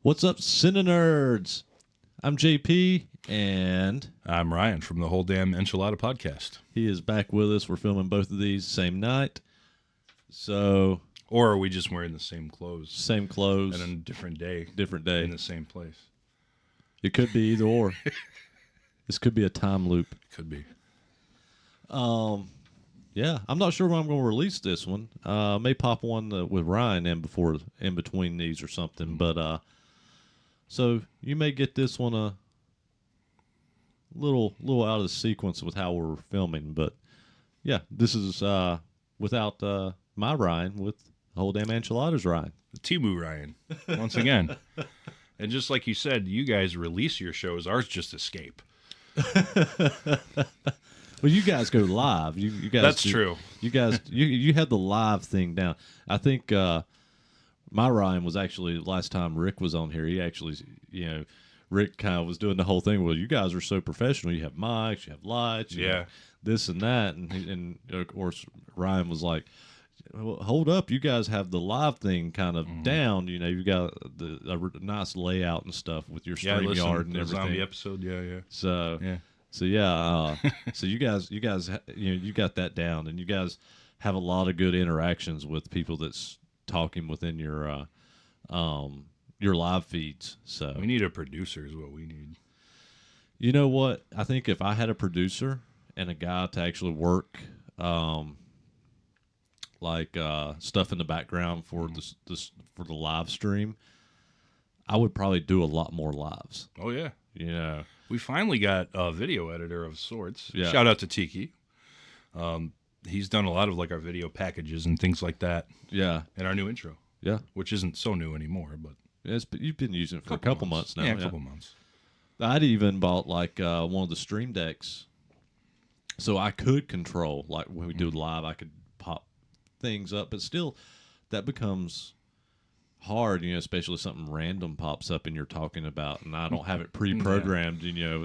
What's up, Cine Nerds? I'm JP, and I'm Ryan from the Whole Damn Enchilada Podcast. he is back with us. We're filming both of these same night. So, Or are we just wearing the same clothes same clothes, and on a different day different day. in the same place? It could be either or. This could be a time loop. Could be. Yeah, I'm not sure when I'm going to release this one. May pop one with Ryan in between these or something. But so you may get this one a little out of the sequence with how we're filming. But yeah, this is without my Ryan, with Whole Damn Enchiladas Ryan. Timu Ryan, once again. And just like you said, you guys release your shows. Ours just escape. Well, you guys go live. You guys. That's true. You guys, you had the live thing down. I think my Ryan was actually last time Rick was on here. He actually, Rick kind of was doing the whole thing. Well, you guys are so professional. You have mics, you have lights, you have this and that, and of course Ryan was like, well, hold up, you guys have the live thing kind of down. You got a nice layout and stuff with your StreamYard and everything. Zombie episode, yeah. So Yeah. So yeah, so you guys, you got that down, and you guys have a lot of good interactions with people that's talking within your live feeds. So We need a producer is what we need. you know what? I think if I had a producer and a guy to actually work, stuff in the background for for the live stream, I would probably do a lot more lives. Oh, yeah. We finally got a video editor of sorts. Yeah. Shout out to Tiki. He's done a lot of our video packages and things like that. Yeah, And our new intro, yeah. which isn't so new anymore, but You've been using it for a couple months now. Yeah, a couple months. I'd even bought one of the stream decks, so I could control when we do live. I could pop things up, but still, that becomes hard. Especially something random pops up and you're talking about, and I don't have it pre-programmed.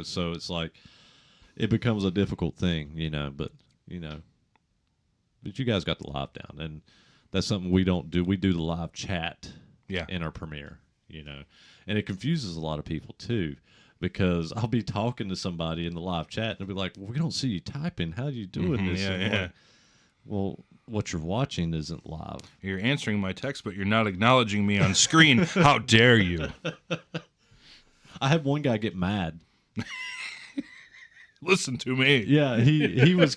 So it's like it becomes a difficult thing. But you guys got the live down, and that's something we don't do. We do the live chat in our Premiere. And it confuses a lot of people too, because I'll be talking to somebody in the live chat and they'll be like, well, we don't see you typing. How are you doing this? Yeah, And I'm like, well, what you're watching isn't live. You're answering my text, but you're not acknowledging me on screen. How dare you? I had one guy get mad. Listen to me. Yeah, he was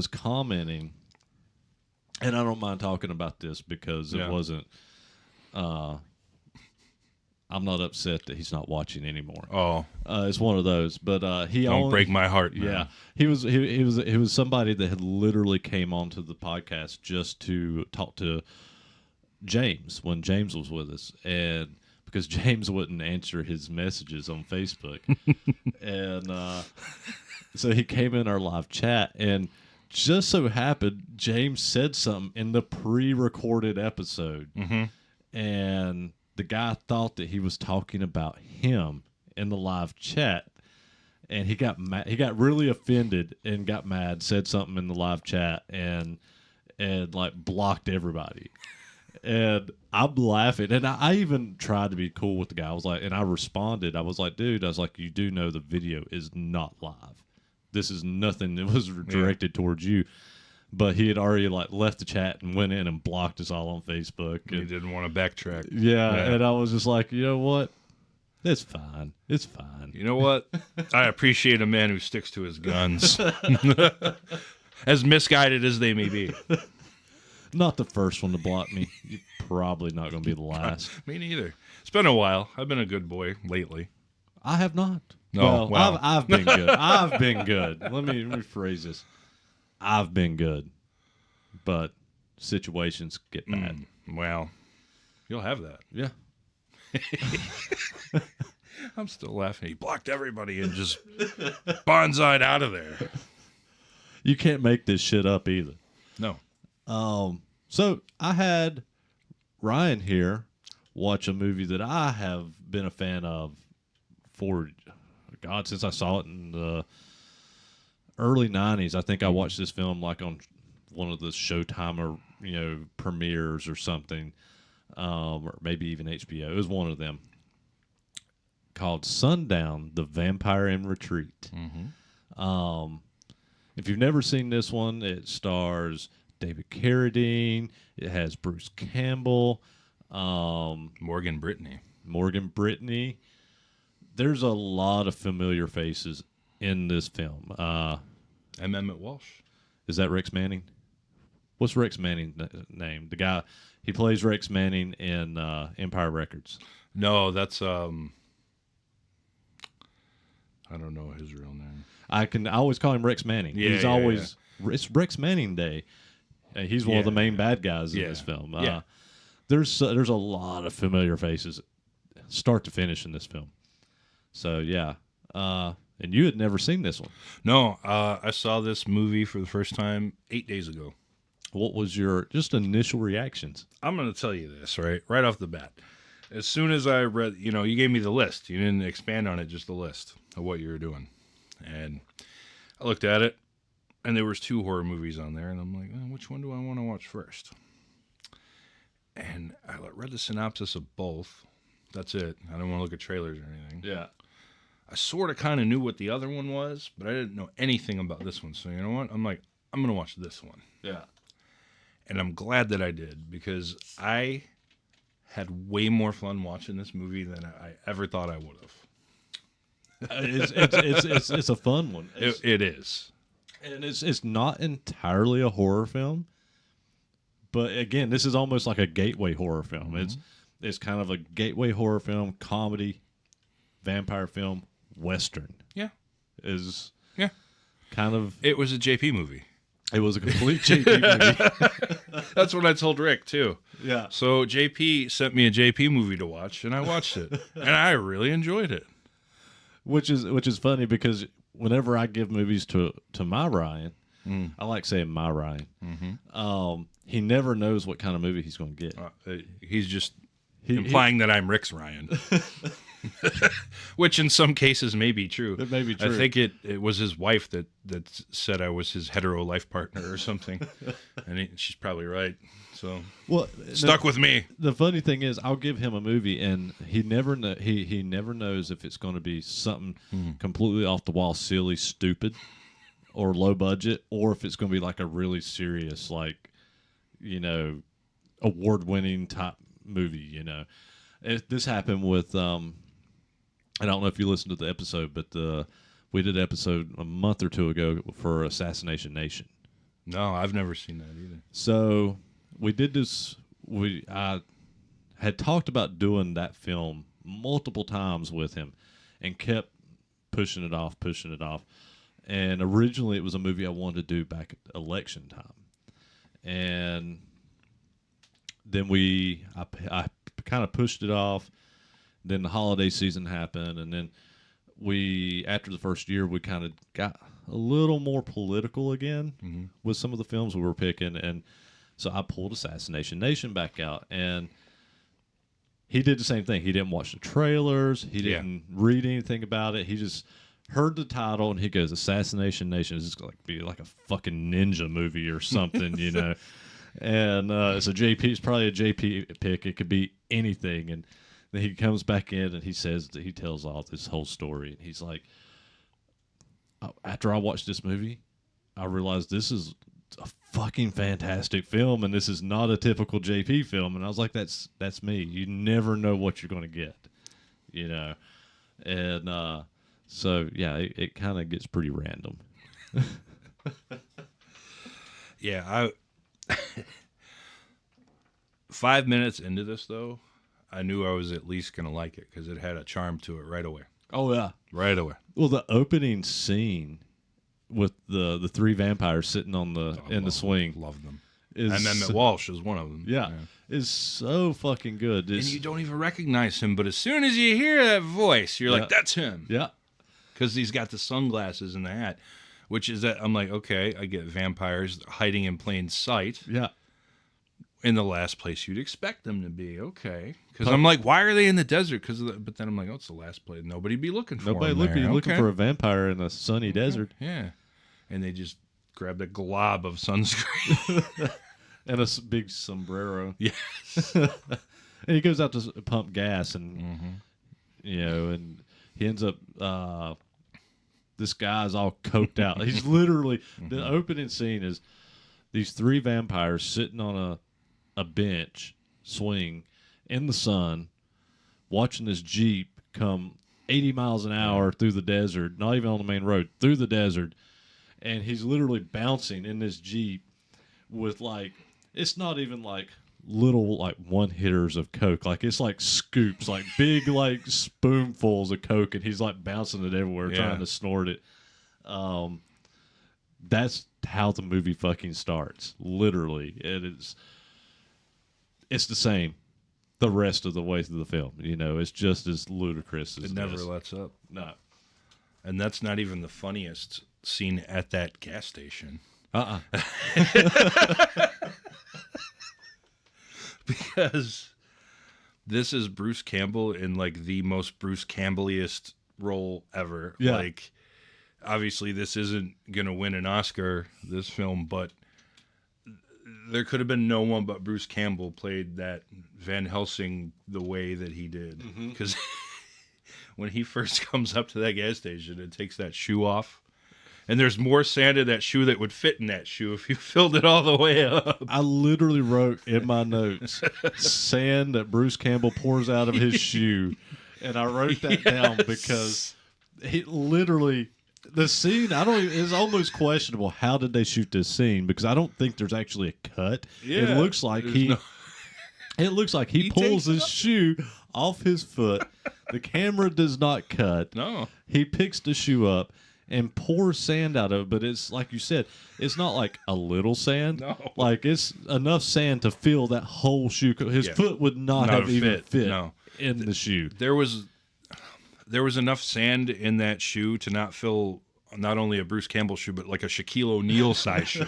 commenting, and I don't mind talking about this because it wasn't. I'm not upset that he's not watching anymore. Oh, It's one of those, but he don't break my heart, man. Yeah, he was somebody that had literally came onto the podcast just to talk to James when James was with us, and because James wouldn't answer his messages on Facebook, and so he came in our live chat, and just so happened James said something in the pre-recorded episode, and the guy thought that he was talking about him in the live chat, and he got mad. He got really offended and got mad, said something in the live chat, and blocked everybody. And I'm laughing, and I even tried to be cool with the guy. I was like, and I responded. I was like, dude, you do know the video is not live. This is nothing that was directed towards you. But he had already left the chat and went in and blocked us all on Facebook. He didn't want to backtrack. Yeah, and I was just like, you know what? It's fine. It's fine. You know what? I appreciate a man who sticks to his guns. As misguided as they may be. Not the first one to block me. You're probably not going to be the last. Me neither. It's been a while. I've been a good boy lately. I have not. No, well, I've been good. I've been good. Let me rephrase this. I've been good, but situations get bad. Well, you'll have that. Yeah. I'm still laughing. He blocked everybody and just bonsai'd out of there. You can't make this shit up either. No. So I had Ryan here watch a movie that I have been a fan of for, God, since I saw it in the early 90s. I think I watched this film on one of the Showtime or premieres or something. or maybe even HBO. It was one of them, called Sundown: The Vampire in Retreat. If you've never seen this one, it stars David Carradine. It has Bruce Campbell, Morgan Brittany. There's a lot of familiar faces in this film. And Emmett Walsh. Is that Rex Manning? What's Rex Manning's name? The guy, he plays Rex Manning in Empire Records. No, that's I don't know his real name. I always call him Rex Manning. Yeah, He's yeah, always it's Rex Manning Day. He's one of the main bad guys in this film. There's a lot of familiar faces, start to finish, in this film. So yeah, and you had never seen this one. No, I saw this movie for the first time 8 days ago. What was your just initial reactions? I'm going to tell you this right off the bat. As soon as I read, you gave me the list. You didn't expand on it, just the list of what you were doing. And I looked at it, and there was 2 horror movies on there, and I'm like, which one do I want to watch first? And I read the synopsis of both. That's it. I didn't want to look at trailers or anything. Yeah. I sort of kind of knew what the other one was, but I didn't know anything about this one. So you know what? I'm like, I'm going to watch this one. Yeah. And I'm glad that I did, because I had way more fun watching this movie than I ever thought I would have. It's a fun one. It is. And it's not entirely a horror film, but again, this is almost like a gateway horror film. It's kind of a gateway horror film, comedy, vampire film, western. Yeah. Is Yeah. kind of. It was a JP movie. It was a complete JP movie. That's what I told Rick too. Yeah. So JP sent me a JP movie to watch, and I watched it, and I really enjoyed it. Which is funny, because whenever I give movies to my Ryan, I like saying my Ryan. He never knows what kind of movie he's going to get. He's just implying that I'm Rick's Ryan. Which in some cases may be true. It may be true. I think it was his wife that said I was his hetero life partner or something. And she's probably right. So stuck with me. The funny thing is, I'll give him a movie, and he never knows if it's going to be something completely off the wall, silly, stupid, or low budget, or if it's going to be like a really serious, like, award-winning type movie. This happened with I don't know if you listened to the episode, but we did an episode a month or 2 ago for Assassination Nation. No, I've never seen that either. So we did this. I had talked about doing that film multiple times with him, and kept pushing it off. And originally, it was a movie I wanted to do back at election time, and then I kind of pushed it off. Then the holiday season happened, and then after the first year, we kind of got a little more political again with some of the films we were picking, and so I pulled Assassination Nation back out, and he did the same thing. He didn't watch the trailers. He didn't read anything about it. He just heard the title, and he goes, Assassination Nation is just going to be like a fucking ninja movie or something, And so it's probably a JP pick. It could be anything. And then he comes back in, and he tells all this whole story. And he's like, after I watched this movie, I realized this is a fucking fantastic film, and this is not a typical JP film. And I was like, that's me. You never know what you're going to get, And so, yeah, it kind of gets pretty random. Yeah, 5 minutes into this, though, I knew I was at least going to like it, because it had a charm to it right away. Oh, yeah. Right away. Well, the opening scene with the 3 vampires sitting on in the swing. Love them. And then Walsh is one of them. Yeah. Is so fucking good. And you don't even recognize him, but as soon as you hear that voice, you're like, that's him. Yeah. Because he's got the sunglasses and the hat, which is that I'm like, okay, I get vampires hiding in plain sight. Yeah. In the last place you'd expect them to be, okay. Because I'm like, why are they in the desert? But then I'm like, it's the last place. Nobody'd be looking for them. Nobody looking for a vampire in a sunny desert. Yeah. And they just grabbed a glob of sunscreen. and a big sombrero. Yes. And he goes out to pump gas, and Mm-hmm. and he ends up. This guy's all coked out. He's literally the opening scene is these three vampires sitting on a bench swing in the sun, watching this Jeep come 80 miles an hour through the desert, not even on the main road, through the desert, and he's literally bouncing in this Jeep with like it's not even like little like one hitters of coke, like it's like scoops, like big like spoonfuls of coke, and he's like bouncing it everywhere trying to snort it. That's how the movie fucking starts, literally. It's the same the rest of the way through the film. It's just as ludicrous as It never lets up. No. And that's not even the funniest scene at that gas station. Because this is Bruce Campbell in like the most Bruce Campbelliest role ever. Yeah. Like, obviously this isn't gonna win an Oscar, this film, but there could have been no one but Bruce Campbell played that Van Helsing the way that he did. Because when he first comes up to that gas station and takes that shoe off, and there's more sand in that shoe that would fit in that shoe if you filled it all the way up. I literally wrote in my notes sand that Bruce Campbell pours out of his shoe, and I wrote that down because he literally the scene. It's almost questionable how did they shoot this scene, because I don't think there's actually a cut. It looks like it looks like he pulls his shoe off his foot. The camera does not cut. No, he picks the shoe up and pours sand out of it, but it's like you said, it's not like a little sand. No. Like it's enough sand to fill that whole shoe. His foot would not have even fit in the shoe. There was enough sand in that shoe to not fill not only a Bruce Campbell shoe, but like a Shaquille O'Neal size shoe.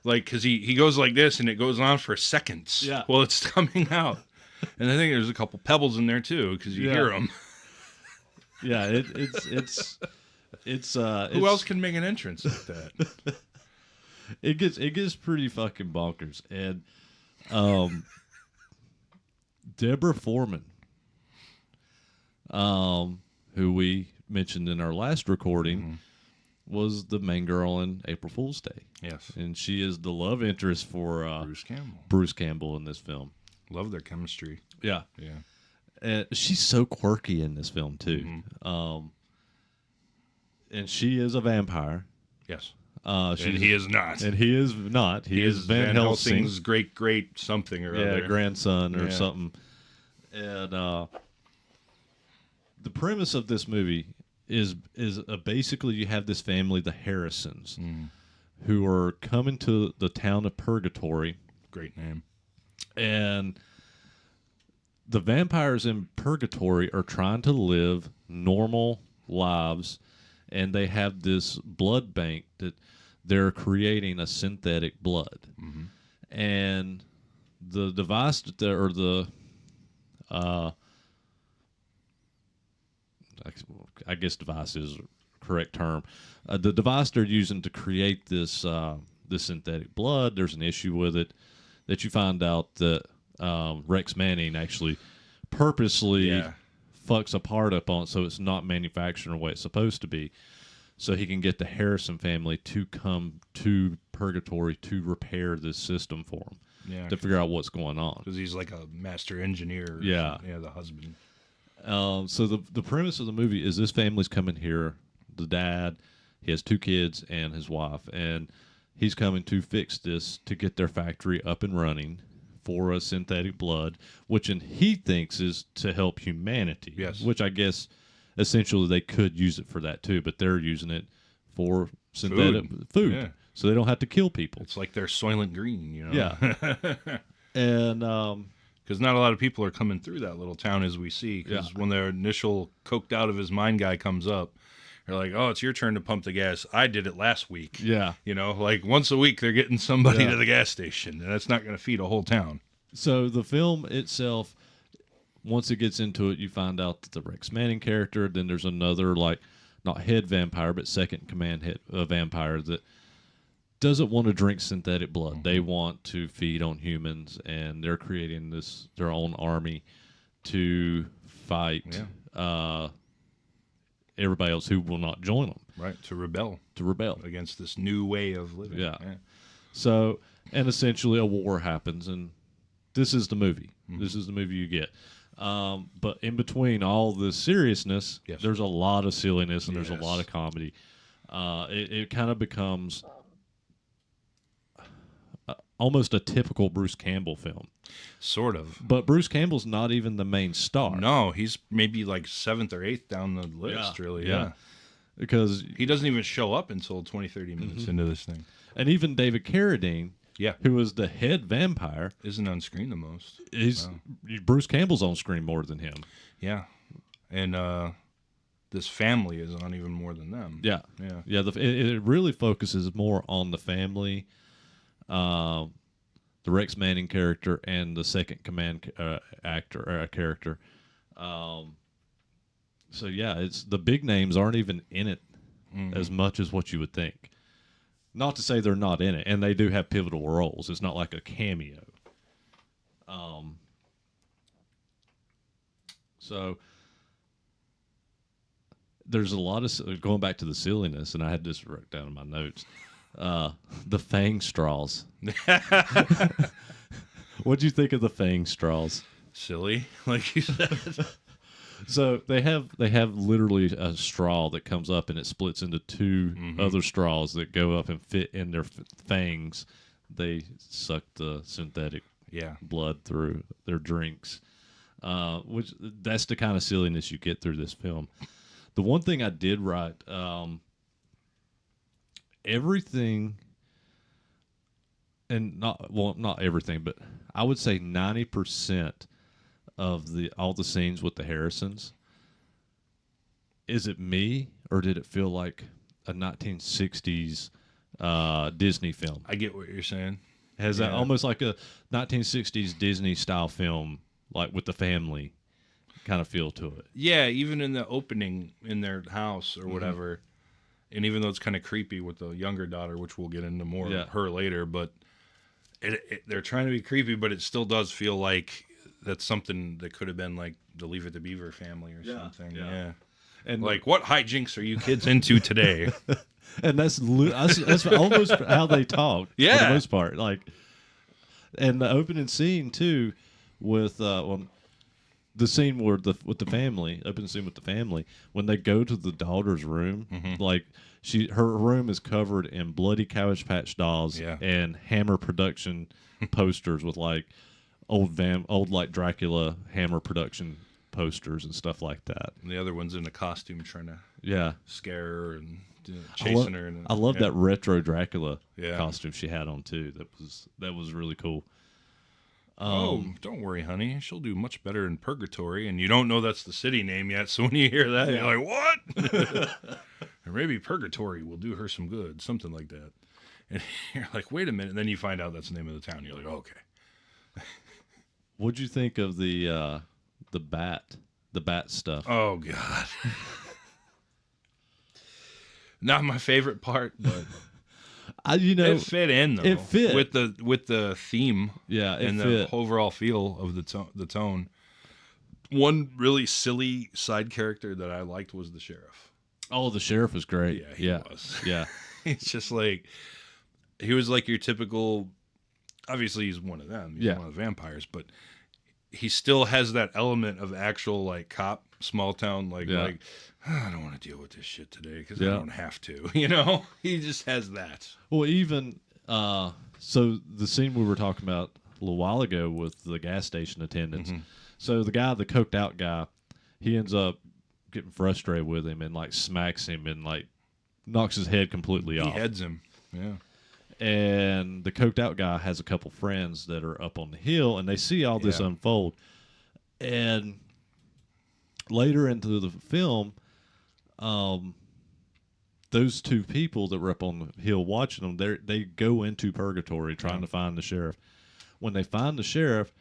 Like, because he goes like this, and it goes on for seconds while it's coming out. And I think there's a couple pebbles in there, too, because you hear them. Yeah, who else can make an entrance like that? It gets pretty fucking bonkers. And Deborah Foreman, who we mentioned in our last recording, was the main girl in April Fool's Day. Yes. And she is the love interest for Bruce Campbell in this film. Love their chemistry. Yeah. Yeah. And she's so quirky in this film, too. And she is a vampire. Yes. And he is not. And he is not. He is Van Helsing's great something or other. Grandson or something. And the premise of this movie is basically you have this family, the Harrisons, who are coming to the town of Purgatory. Great name. And the vampires in Purgatory are trying to live normal lives, and they have this blood bank that they're creating a synthetic blood. And the device that I guess device is the correct term. The device they're using to create this synthetic blood, there's an issue with it that you find out that Rex Manning actually purposely fucks a part up on it so it's not manufactured the way it's supposed to be, so he can get the Harrison family to come to Purgatory to repair this system for him, to figure out what's going on. Because he's like a master engineer. The husband. So the premise of the movie is this family's coming here. The dad, he has 2 kids and his wife, and he's coming to fix this to get their factory up and running for a synthetic blood, which he thinks is to help humanity. Yes. Which I guess essentially they could use it for that too, but they're using it for synthetic food. Yeah. So they don't have to kill people. It's like they're Soylent Green, you know? Yeah. And because not a lot of people are coming through that little town as we see. Because when their initial coked out of his mind guy comes up, they're like, "Oh, it's your turn to pump the gas. I did it last week." Yeah. You know, like once a week they're getting somebody to the gas station, and that's not going to feed a whole town. So the film itself, once it gets into it, you find out that the Rex Manning character, then there's another, like, not head vampire, but second command head vampire that doesn't want to drink synthetic blood. They want to feed on humans, and they're creating their own army to fight everybody else who will not join them. Right, to rebel against this new way of living. Yeah. So, and essentially a war happens, and this is the movie. This is the movie you get. But in between all this seriousness, there's a lot of silliness and there's a lot of comedy. It kind of becomes almost a typical Bruce Campbell film. Sort of. But Bruce Campbell's not even the main star. No, he's maybe like 7th or 8th down the list, really. Yeah. Because he doesn't even show up until 20, 30 minutes into this thing. And even David Carradine, who was the head vampire, isn't on screen the most. Bruce Campbell's on screen more than him. Yeah. And this family is on even more than them. Yeah. It really focuses more on the family, the Rex Manning character, and the second command character. So it's the big names aren't even in it as much as what you would think. Not to say they're not in it, and they do have pivotal roles. It's not like a cameo. So there's a lot of going back to the silliness, and I had this wrote down in my notes. The Fang straws. What'd you think of the Fang straws? Silly, like you said. So they have literally a straw that comes up and it splits into two other straws that go up and fit in their fangs. They suck the synthetic blood through their drinks, which that's the kind of silliness you get through this film. The one thing I did write, everything, and not everything, but I would say 90% of all the scenes with the Harrisons. Is it me, or did it feel like a 1960s Disney film? I get what you're saying. Has that almost like a 1960s Disney style film, like with the family kind of feel to it? Yeah, even in the opening in their house or whatever, and even though it's kind of creepy with the younger daughter, which we'll get into more of her later, but they're trying to be creepy, but it still does feel like that's something that could have been like the Leave It to Beaver family or something. Yeah. And like, what hijinks are you kids into today? And that's almost how they talk. For the most part. Like, and the opening scene too, with the scene where with the family, opening scene with the family, when they go to the daughter's room, like her room is covered in bloody Cabbage Patch dolls and Hammer production posters with like old like Dracula Hammer production posters and stuff like that. And the other one's in a costume trying to scare her and chasing her. I love that retro Dracula costume she had on too. That was really cool. Don't worry, honey. She'll do much better in Purgatory, and you don't know that's the city name yet. So when you hear that, you're like, "What?" Or maybe Purgatory will do her some good, something like that. And you're like, "Wait a minute!" And then you find out that's the name of the town. You're like, "Okay." What'd you think of the bat stuff? Oh God, not my favorite part, but it fit in though. It fit with the theme, and the fit. overall feel of the tone. One really silly side character that I liked was the sheriff. Oh, the sheriff was great. Yeah, he was. Yeah, it's just like he was like your typical. Obviously, he's one of them. He's one of the vampires, but he still has that element of actual like cop, small town, like I don't want to deal with this shit today because I don't have to. You know, he just has that. Well, even so, the scene we were talking about a little while ago with the gas station attendants. So the coked out guy, he ends up getting frustrated with him and like smacks him and like knocks his head completely off. He heads him. Yeah. And the coked out guy has a couple friends that are up on the hill, and they see all this unfold. And later into the film, those two people that were up on the hill watching them, they go into Purgatory trying to find the sheriff. When they find the sheriff,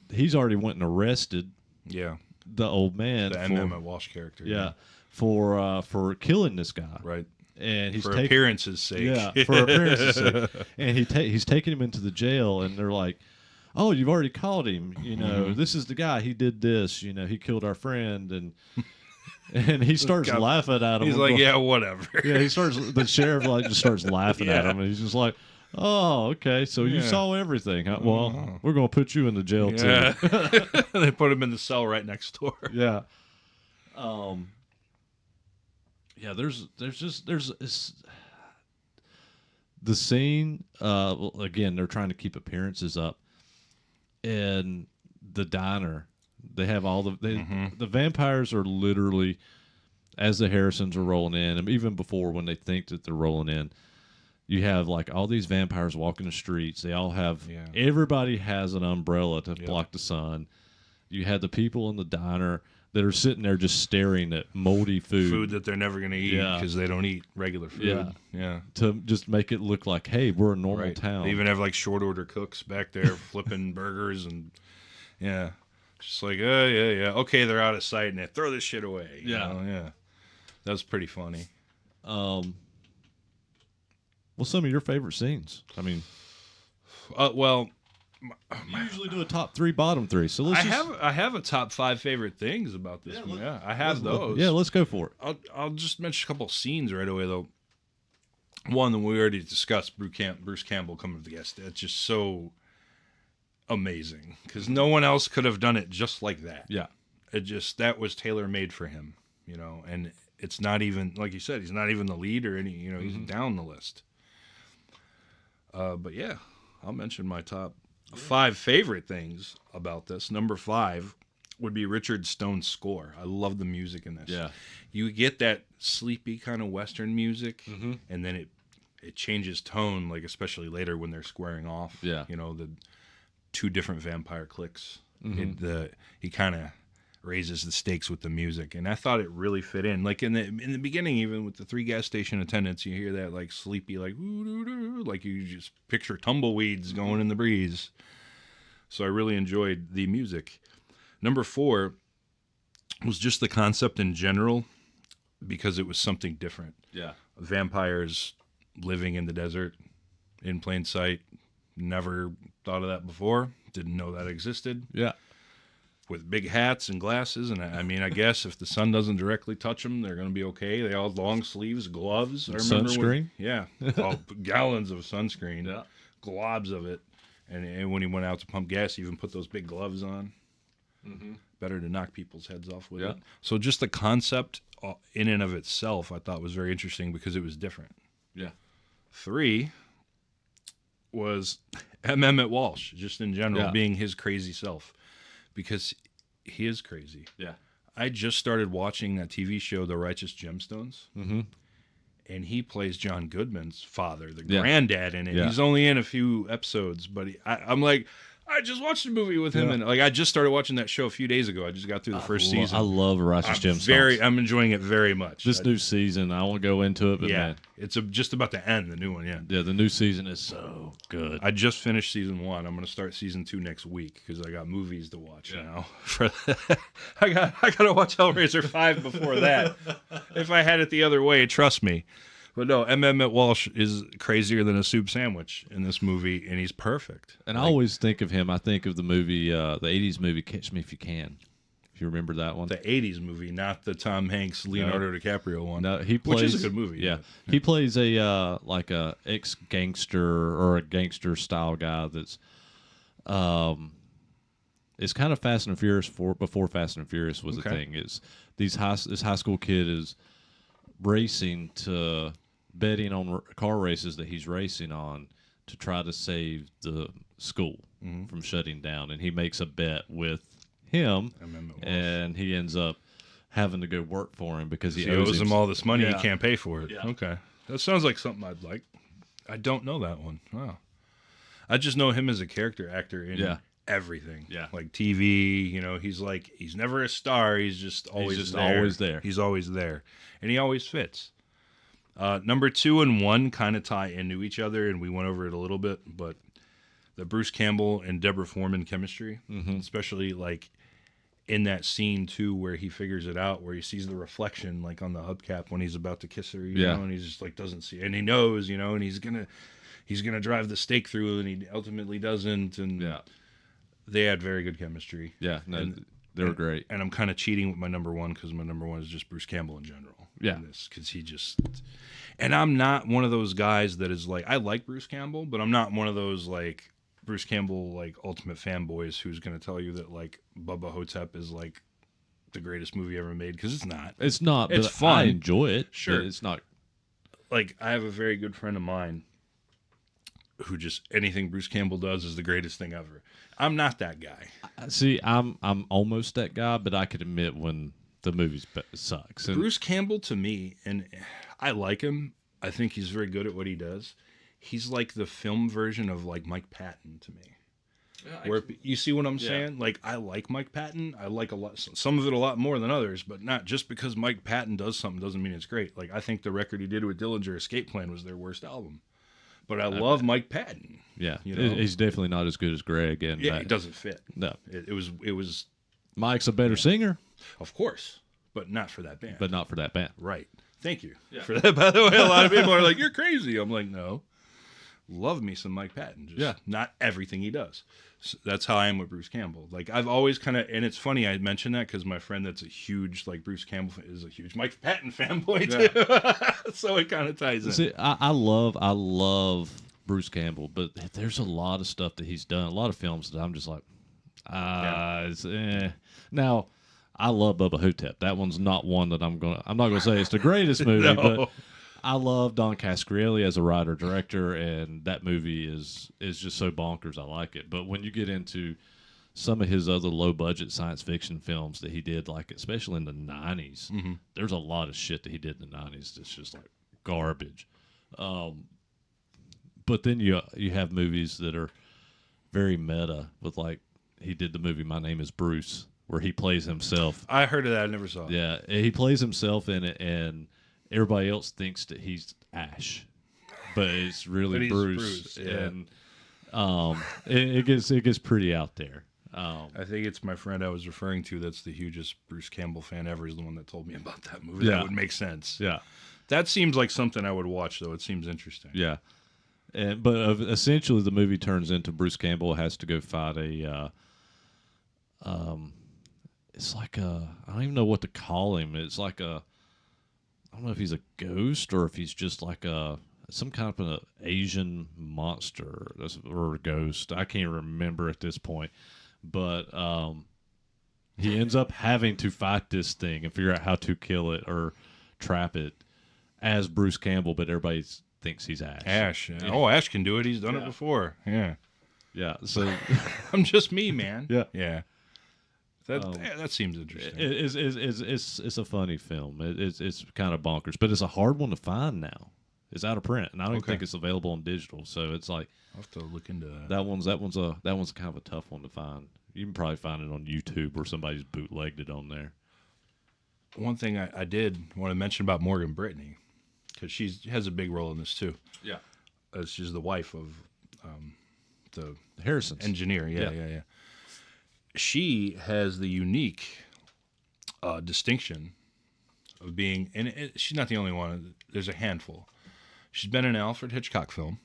he's already went and arrested the old man. The M. Emmett Walsh character. For killing this guy. Right. and he's For taking appearances' sake. yeah for appearances sake, and he's taking him into the jail, and they're like, oh, you've already caught him. You know, this is the guy. He did this. You know, he killed our friend, and he starts God. laughing at him. He's like, yeah, whatever. yeah. He starts. The sheriff like just starts laughing at him, and he's just like, oh, okay. So you Yeah. saw everything. Huh? Well, we're gonna put you in the jail Yeah. too. They put him in the cell right next door. Yeah. Yeah. There's it's, the scene. Well, again, they're trying to keep appearances up, and the diner. They have all the vampires are literally, as the Harrisons are rolling in, and even before when they think that they're rolling in, you have like all these vampires walking the streets. They all have everybody has an umbrella to block the sun. You had the people in the diner that are sitting there just staring at moldy food That they're never going to eat because they don't eat regular food. Yeah. Yeah. to just make it look like, hey, we're a normal Right. town. They even have like short order cooks back there flipping burgers and just like yeah. Okay, they're out of sight and they throw this shit away. You know? Yeah. That was pretty funny. What's some of your favorite scenes? I mean, Well, you usually do a top 3, bottom 3. So let's I have a top 5 favorite things about this one. Yeah, I have those. Yeah, let's go for it. I'll just mention a couple of scenes right away though. One that we already discussed, Bruce Campbell coming to the guest. It's just so amazing because no one else could have done it just like that. Yeah. That was tailor made for him, and it's not even, like you said, he's not even the lead or any, he's down the list. But yeah, I'll mention my top 5 favorite things about this. Number 5 would be Richard Stone's score. I love the music in this. Yeah. You get that sleepy kind of Western music, and then it changes tone, like especially later when they're squaring off. Yeah. The 2 different vampire cliques. He kind of raises the stakes with the music, and I thought it really fit in. Like in the beginning, even with the 3 gas station attendants, you hear that like sleepy, like like you just picture tumbleweeds going in the breeze. So I really enjoyed the music. Number 4 was just the concept in general, because it was something different. Yeah. Vampires living in the desert in plain sight. Never thought of that before. Didn't know that existed. Yeah. With big hats and glasses, and I mean, I guess if the sun doesn't directly touch them, they're going to be okay. They all had long sleeves, gloves. I remember Sunscreen? Gallons of sunscreen, Yeah. globs of it. And when he went out to pump gas, he even put those big gloves on. Better to knock people's heads off with it. So just the concept in and of itself, I thought was very interesting because it was different. Yeah. 3 was M. Emmett Walsh, just in general, being his crazy self. Because he is crazy. Yeah. I just started watching that TV show, The Righteous Gemstones. And he plays John Goodman's father, the granddad in it. Yeah. He's only in a few episodes, but I'm like, I just watched a movie with him, and like I just started watching that show a few days ago. I just got through the first season. I love Righteous Gemstones. I'm enjoying it very much. This new season, I won't go into it, but man, it's just about to end, the new one. Yeah, the new season is so good. I just finished season 1. I'm going to start season 2 next week because I got movies to watch now. I got to watch Hellraiser 5 before that. If I had it the other way, trust me. But no, M. Emmett Walsh is crazier than a soup sandwich in this movie, and he's perfect. And I always think of him. I think of the movie, the '80s movie, Catch Me If You Can. If you remember that one, The '80s movie, not the Tom Hanks, Leonardo DiCaprio one. No, he plays, which is a good movie. Yeah, he plays a like a ex gangster or a gangster style guy that's, it's kind of Fast and Furious before Fast and Furious was a thing. It's this high school kid is racing to betting on car races that he's racing on to try to save the school from shutting down, and he makes a bet with him, and he ends up having to go work for him because he owes him all this money. He can't pay for it. Okay, that sounds like something I'd like. I don't know that one. Wow, I just know him as a character actor in everything. Yeah, like TV. He's never a star. He's just always there. He's always there, and he always fits. Number 2 and 1 kind of tie into each other, and we went over it a little bit, but the Bruce Campbell and Deborah Foreman chemistry, especially like in that scene too, where he figures it out, where he sees the reflection like on the hubcap when he's about to kiss her, you Yeah. know, and he's just like doesn't see, and he knows, you know, and he's gonna drive the stake through, and he ultimately doesn't, and Yeah. they had very good chemistry. Yeah. No, And- they were great. And I'm kind of cheating with my number one because my number one is just Bruce Campbell in general. Yeah. Because he just, and I'm not one of those guys that is like, I like Bruce Campbell, but I'm not one of those like Bruce Campbell like ultimate fanboys who's going to tell you that like Bubba Hotep is like the greatest movie ever made, because it's not. It's not. It's but fun. I enjoy it. Sure. But it's not. Like, I have a very good friend of mine who just anything Bruce Campbell does is the greatest thing ever. I'm not that guy. See, I'm almost that guy, but I could admit when the movie sucks. And Bruce Campbell, to me, and I like him. I think he's very good at what he does. He's like the film version of like Mike Patton to me. Where you see what I'm saying? Like, I like Mike Patton. I like a lot, some of it a lot more than others, but not just because Mike Patton does something doesn't mean it's great. Like, I think the record he did with Dillinger, Escape Plan, was their worst album. But I love Mike Patton. yeah, you know? he's definitely not as good as Greg. And Yeah, it doesn't fit. No, It was, Mike's a better singer, of course, but not for that band. but not for that band. Right. Thank you for that. By the way, a lot of people are like, "You're crazy." I'm like, no. Love me some Mike Patton. Just not everything he does. So that's how I am with Bruce Campbell. Like, I've always kind of, and it's funny I mentioned that because my friend that's a huge like Bruce Campbell is a huge Mike Patton fanboy too. So it kind of ties in. See, I love Bruce Campbell, but there's a lot of stuff that he's done, a lot of films that I'm just like, it's, eh. Now, I love Bubba Hotep. That one's not one that I'm not gonna say it's the greatest movie, No. but I love Don Cascarelli as a writer director, and that movie is just so bonkers. I like it. But when you get into some of his other low budget science fiction films that he did, like especially in the '90s, there's a lot of shit that he did in the '90s that's just like garbage. But then you have movies that are very meta with, like, he did the movie My Name is Bruce, where he plays himself. I heard of that. I never saw it. Yeah, he plays himself in it, and everybody else thinks that he's Ash, but it's really But he's Bruce. Bruce, yeah. And it gets pretty out there. I think it's my friend I was referring to that's the hugest Bruce Campbell fan ever is the one that told me about that movie. Yeah. That would make sense. Yeah, That seems like something I would watch, though. It seems interesting. yeah. But essentially, the movie turns into Bruce Campbell has to go fight a. It's like I don't even know what to call him. It's like I don't know if he's a ghost or if he's just like some kind of an Asian monster or a ghost. I can't remember at this point, but he ends up having to fight this thing and figure out how to kill it or trap it as Bruce Campbell, but everybody thinks he's Ash. Ash. Oh, Ash can do it. He's done it before. Yeah. Yeah. So I'm just me, man. Yeah. Yeah. That seems interesting. it's a funny film. It's kind of bonkers, but it's a hard one to find now. It's out of print, and I don't even think it's available on digital. So it's like I'll have to look into that. that one's kind of a tough one to find. You can probably find it on YouTube or somebody's bootlegged it on there. One thing I did want to mention about Morgan Brittany, because she has a big role in this too. Yeah, She's the wife of the Harrison's engineer. Yeah. She has the unique distinction of being, and she's not the only one. There's a handful. She's been in an Alfred Hitchcock film,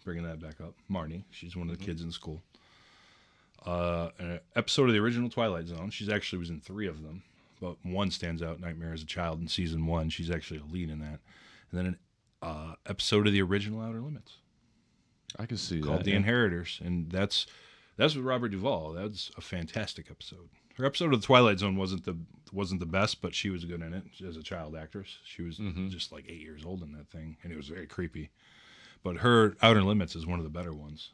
bringing that back up. Marnie, she's one of the kids in school. An episode of the original Twilight Zone. She's actually was in 3 of them, but one stands out. Nightmare as a Child in season 1. She's actually a lead in that. And then an episode of the original Outer Limits I can see called that. The Inheritors, and that's with Robert Duvall. That's a fantastic episode. Her episode of the Twilight Zone wasn't the best, but she was good in it as a child actress. She was just like 8 years old in that thing, and it was very creepy. But her Outer Limits is one of the better ones.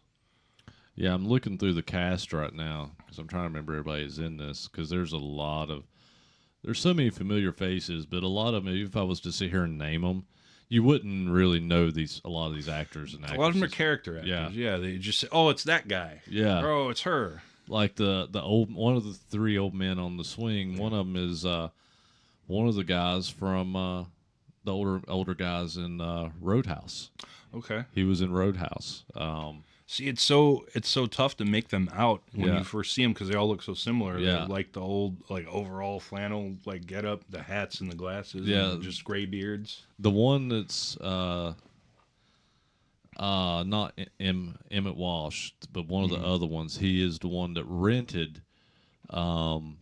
Yeah, I'm looking through the cast right now because I'm trying to remember everybody who's in this, because there's so many familiar faces, but a lot of them, if I was to sit here and name them, you wouldn't really know a lot of these actors and actresses. A lot of them are character actors. Yeah, they just say, "Oh, it's that guy." Yeah. Oh, it's her. Like the old one of the 3 old men on the swing. One of them is one of the guys from the older guys in Roadhouse. Okay. He was in Roadhouse. See, it's so tough to make them out when Yeah. you first see them because they all look so similar. Yeah. They're like the old like overall flannel like get up, the hats and the glasses, Yeah. and just gray beards. The one that's not Emmett Walsh, but one of the other ones. He is the one that rented the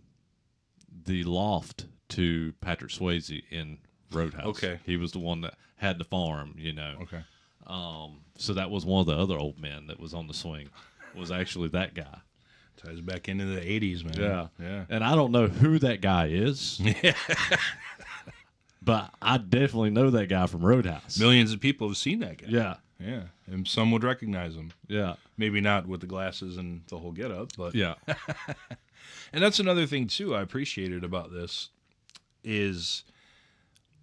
loft to Patrick Swayze in Roadhouse. Okay. He was the one that had the farm, Okay. So that was one of the other old men that was on the swing. Was actually that guy. Ties back into the 80s, man. Yeah. And I don't know who that guy is. But I definitely know that guy from Roadhouse. Millions of people have seen that guy. Yeah. Yeah. And some would recognize him. Yeah. Maybe not with the glasses and the whole get up, but Yeah. and that's another thing too I appreciated about this is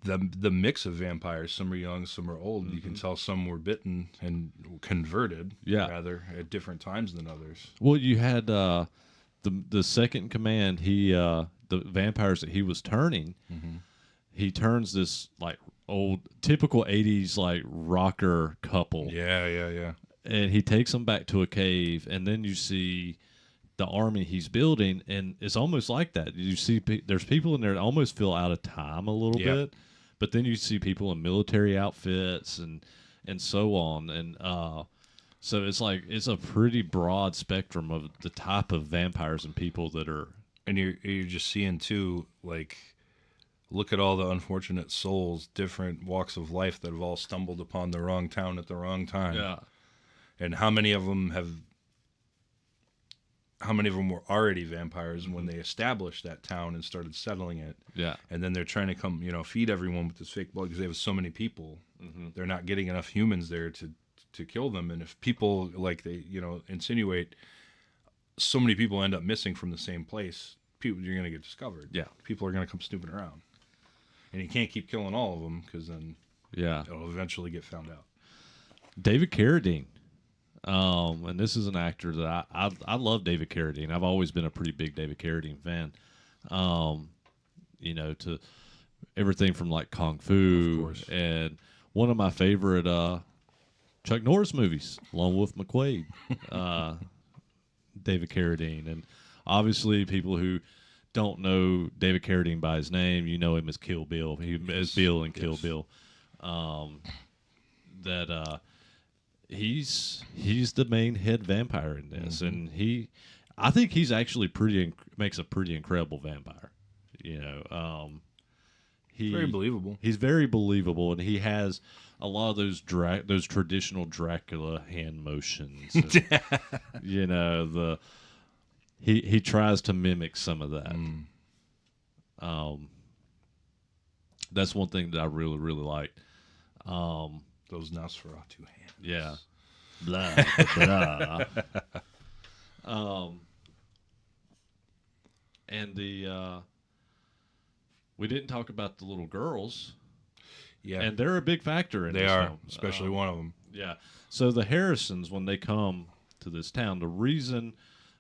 the mix of vampires. Some are young, some are old. You can tell some were bitten and converted Yeah. rather at different times than others. Well, you had the second in command. He the vampires that he was turning. He turns this like old typical '80s like rocker couple, Yeah. and he takes them back to a cave, and then you see the army he's building, and it's almost like that. You see, there's people in there that almost feel out of time a little Yep. bit, but then you see people in military outfits and so on, and so it's like it's a pretty broad spectrum of the type of vampires and people that are. And you're just seeing too, like, look at all the unfortunate souls, different walks of life that have all stumbled upon the wrong town at the wrong time. And how many of them were already vampires when they established that town and started settling it? Yeah. And then they're trying to come, feed everyone with this fake blood because they have so many people. They're not getting enough humans there to kill them. And if people, like they, insinuate, so many people end up missing from the same place, you're going to get discovered. Yeah. People are going to come snooping around. And you can't keep killing all of them because then Yeah. it'll eventually get found out. David Carradine. And this is an actor that I love David Carradine. I've always been a pretty big David Carradine fan. To everything from like Kung Of Fu course. and one of my favorite Chuck Norris movies, Lone Wolf McQuade. David Carradine. And obviously people who don't know David Carradine by his name, you know him as Kill Bill. As Bill in Kill Bill. He's the main head vampire in this, and I think he's actually makes a pretty incredible vampire. Very believable. He's very believable, and he has a lot of those traditional Dracula hand motions. And, he tries to mimic some of that. That's one thing that I really really liked. Those Nosferatu hands. Yeah. Blah, blah, blah. And we didn't talk about the little girls, Yeah. and they're a big factor in they this are, film. especially one of them. Yeah. So the Harrisons, when they come to this town, the reason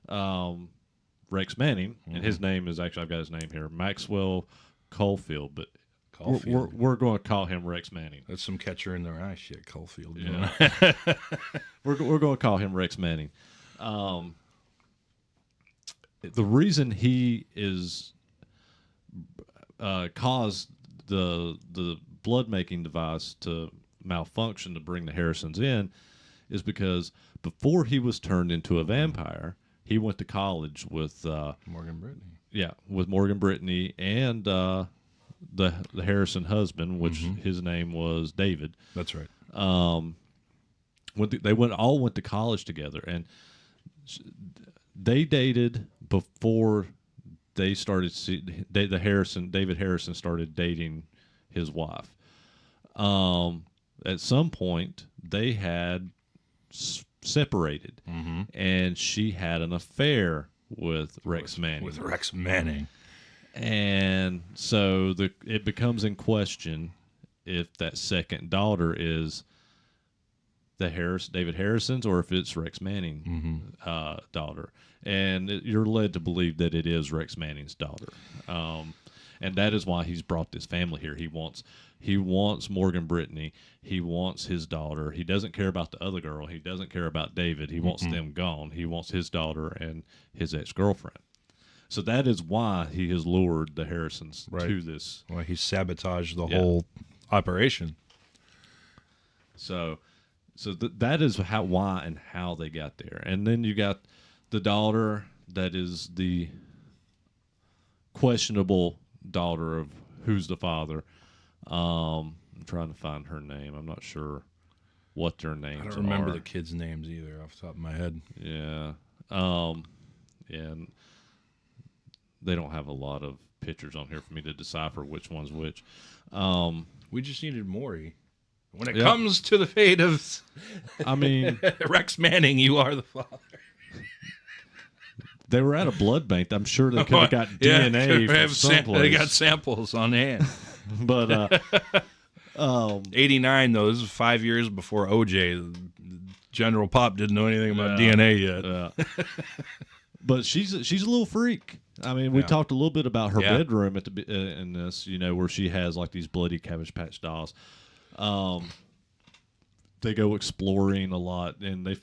Rex Manning, and his name is actually, I've got his name here, Maxwell Caulfield, but we're going to call him Rex Manning. That's some catcher in their eye shit, Caulfield. Yeah. We're going to call him Rex Manning. The reason he is caused the blood making device to malfunction to bring the Harrisons in is because before he was turned into a vampire, he went to college with Morgan Brittany. Yeah, with Morgan Brittany and the Harrison husband, which his name was David. That's right. They all went to college together, and they dated before they started. David Harrison started dating his wife. At some point, they had separated, and she had an affair with Rex Manning. With Rex Manning. And so it becomes in question if that second daughter is David Harrison's or if it's Rex Manning's daughter. And you're led to believe that it is Rex Manning's daughter. And that is why he's brought this family here. He wants He wants Morgan Brittany. He wants his daughter. He doesn't care about the other girl. He doesn't care about David. He wants them gone. He wants his daughter and his ex-girlfriend. So that is why he has lured the Harrisons to this. Well, he sabotaged the whole operation. So that is why and how they got there. And then you got the daughter that is the questionable daughter of who's the father. I'm trying to find her name. I'm not sure what their names are. I don't remember the kids' names either off the top of my head. Yeah. And they don't have a lot of pictures on here for me to decipher which one's which. We just needed Maury. When it comes to the fate of Rex Manning, you are the father. They were at a blood bank. I'm sure they could have got DNA from someplace. They got samples on hand. But 89 though, this is 5 years before OJ. General Pop didn't know anything about DNA yet. But she's a little freak. I mean, we talked a little bit about her bedroom at in this, where she has like these bloody Cabbage Patch dolls. They go exploring a lot, and they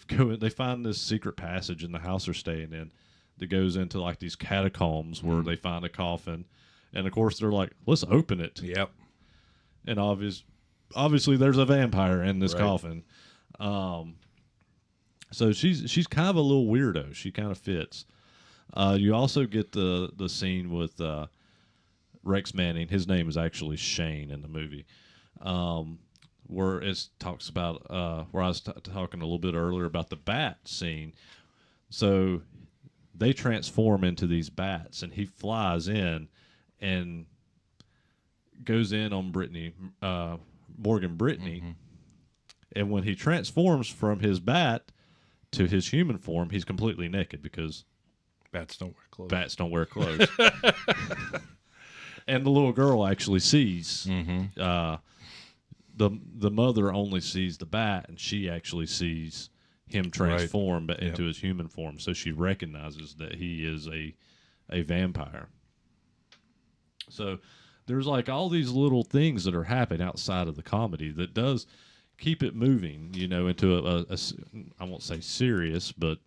find this secret passage in the house they're staying in that goes into like these catacombs where they find a coffin, and of course they're like, let's open it. Yep. And obviously there's a vampire in this coffin. So she's kind of a little weirdo. She kind of fits. You also get the scene with Rex Manning. His name is actually Shane in the movie. Where it talks about where I was talking a little bit earlier about the bat scene. So they transform into these bats, and he flies in and goes in on Morgan Brittany. And when he transforms from his bat to his human form, he's completely naked because bats don't wear clothes. And the little girl actually sees. The mother only sees the bat, and she actually sees him transform into his human form. So she recognizes that he is a vampire. So there's like all these little things that are happening outside of the comedy that does keep it moving, into a I won't say serious, but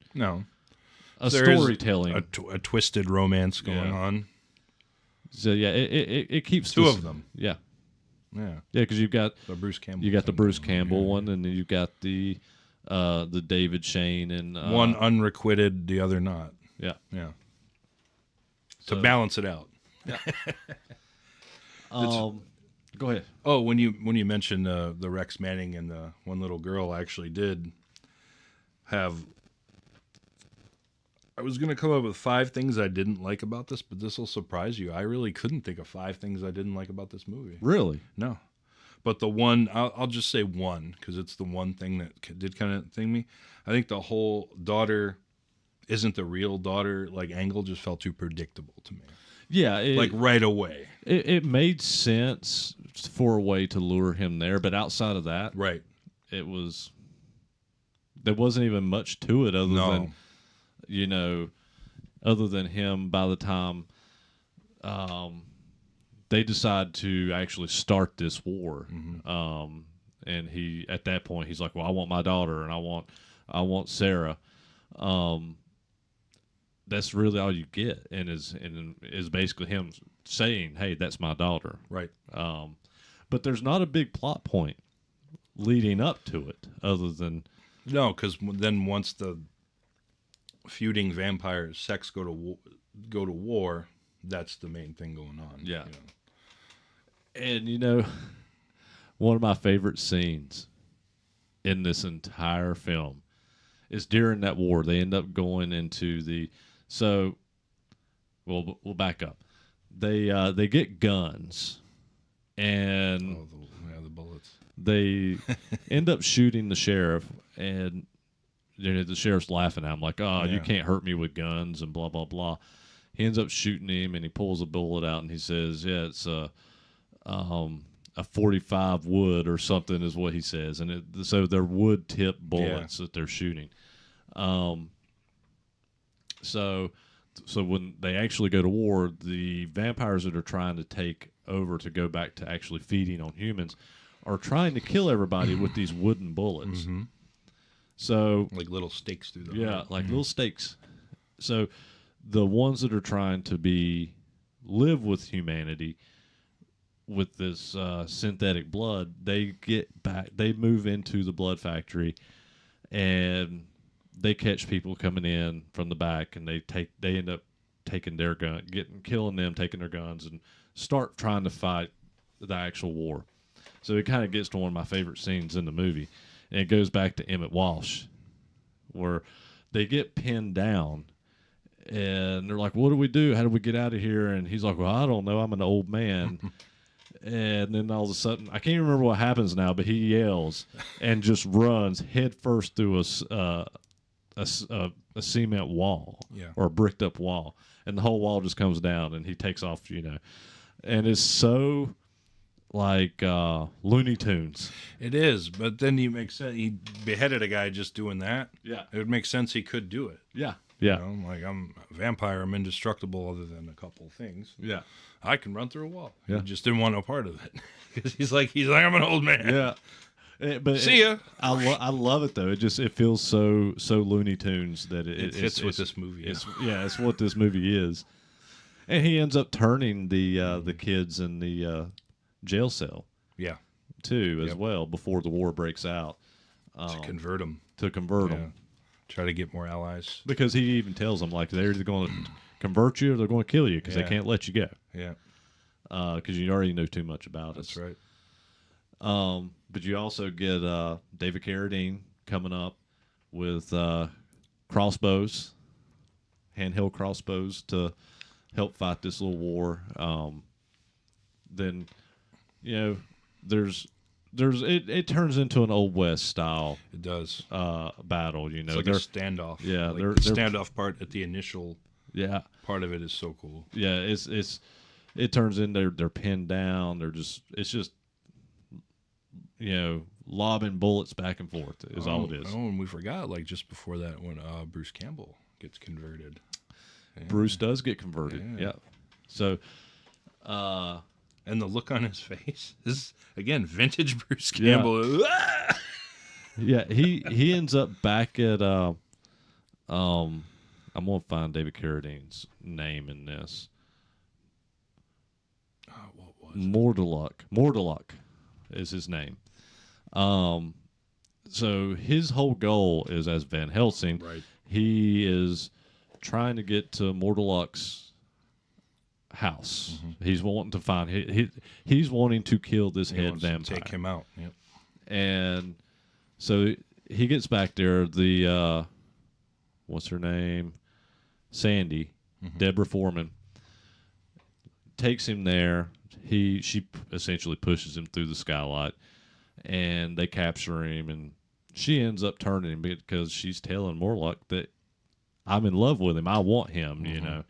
a storytelling, a twisted romance going on. So it keeps two of them. Yeah, because you've got the Bruce Campbell. You got the Bruce Campbell one, and then you've got the David Shane and one unrequited, the other not. Yeah. To balance it out. Yeah. Go ahead. Oh, when you mentioned the Rex Manning and the one little girl, I actually did have. I was going to come up with 5 things I didn't like about this, but this will surprise you. I really couldn't think of 5 things I didn't like about this movie. Really? No. But the one, I'll just say one, because it's the one thing that did kind of thing me. I think the whole daughter isn't the real daughter, like, angle just felt too predictable to me. Yeah. Like, right away. It made sense for a way to lure him there, but outside of that, right, there wasn't even much to it other than him by the time they decide to actually start this war. And he, at that point, he's like, well, I want my daughter and I want Sarah. That's really all you get, and is basically him saying, hey, that's my daughter. Right. But there's not a big plot point leading up to it other than... No, because then once the feuding vampire sex go to war, that's the main thing going on. Yeah. And one of my favorite scenes in this entire film is during that war. They end up going into we'll back up. They get guns, and the bullets. They end up shooting the sheriff, and the sheriff's laughing at him like, "Oh, you can't hurt me with guns," and blah blah blah. He ends up shooting him, and he pulls a bullet out, and he says, "Yeah, it's a 45 wood or something," is what he says, and so they're wood tip bullets that they're shooting. So when they actually go to war, the vampires that are trying to take over to go back to actually feeding on humans are trying to kill everybody with these wooden bullets. Mm-hmm. So Like little stakes through the yeah, heart. like little stakes. So the ones that are trying to live with humanity with this synthetic blood, they get back. They move into the blood factory, and they catch people coming in from the back, and they end up taking their gun, killing them, taking their guns, and start trying to fight the actual war. So it kind of gets to one of my favorite scenes in the movie, and it goes back to Emmett Walsh, where they get pinned down, and they're like, "What do we do? How do we get out of here?" And he's like, "Well, I don't know. I'm an old man." And then all of a sudden, I can't remember what happens now, but he yells and just runs headfirst through a cement wall, Yeah. or a bricked up wall, and the whole wall just comes down, and he takes off, and it's so like Looney Tunes. It is, but then you make sense. He beheaded a guy just doing that. Yeah, It would make sense he could do it. yeah, You yeah, know, like I'm a vampire. I'm indestructible other than a couple things. yeah, I can run through a wall. Yeah. He just didn't want no part of it because he's like I'm an old man. yeah. But See ya. I love it though. It feels so Looney Tunes that It fits with this movie. It's what this movie is. And he ends up turning the kids in the jail cell Yeah. too, as Yep. well, before the war breaks out, To convert him. to convert Yeah. them. Try to get more allies. Because he even tells them, like, they're either going to convert you or they're going to kill you because Yeah. they can't let you go, Yeah. because you already know too much about That's us. right. But you also get David Carradine coming up with crossbows, handheld crossbows, to help fight this little war. Then, it turns into an Old West style It does. battle. It's like a standoff. Yeah, Like they're- the standoff part at the initial yeah, part of it is so cool. yeah. It turns in they're pinned down. It's just lobbing bullets back and forth is all it is. Oh, and we forgot, like just before that, when Bruce Campbell gets converted. Yeah. Bruce does get converted. Yeah. Yeah. So, And the look on his face is again vintage Bruce Yeah. Campbell. Ah! yeah, he ends up back at I'm gonna find David Carradine's name in this. Oh, what was it? Mordeluck is his name. So his whole goal is, as Van Helsing, Right. he is trying to get to Mordeluck's house. Mm-hmm. He's wanting to find he's wanting to kill this He head wants to vampire. take him out. Yep. And so he gets back there. The what's her name? Sandy, Deborah Foreman, takes him there. She essentially pushes him through the skylight, and they capture him. And she ends up turning him because she's telling Morlock that I'm in love with him. I want him.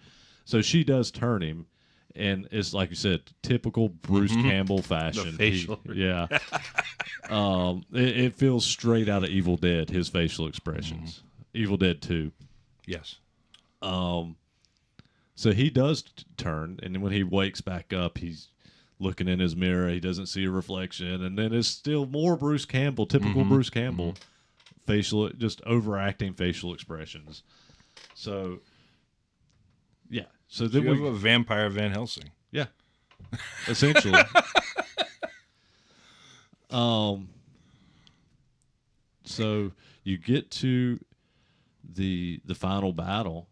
So she does turn him. And it's like you said, typical Bruce Campbell fashion. facial. Yeah. It feels straight out of Evil Dead, his facial expressions. Evil Dead 2. Yes. So he does turn, and then when he wakes back up, he's looking in his mirror. He doesn't see a reflection, and then it's still more Bruce Campbell, typical Bruce Campbell, just overacting facial expressions. So, yeah. So Do then you have we, a vampire Van Helsing? yeah, essentially. So you get to the final battle,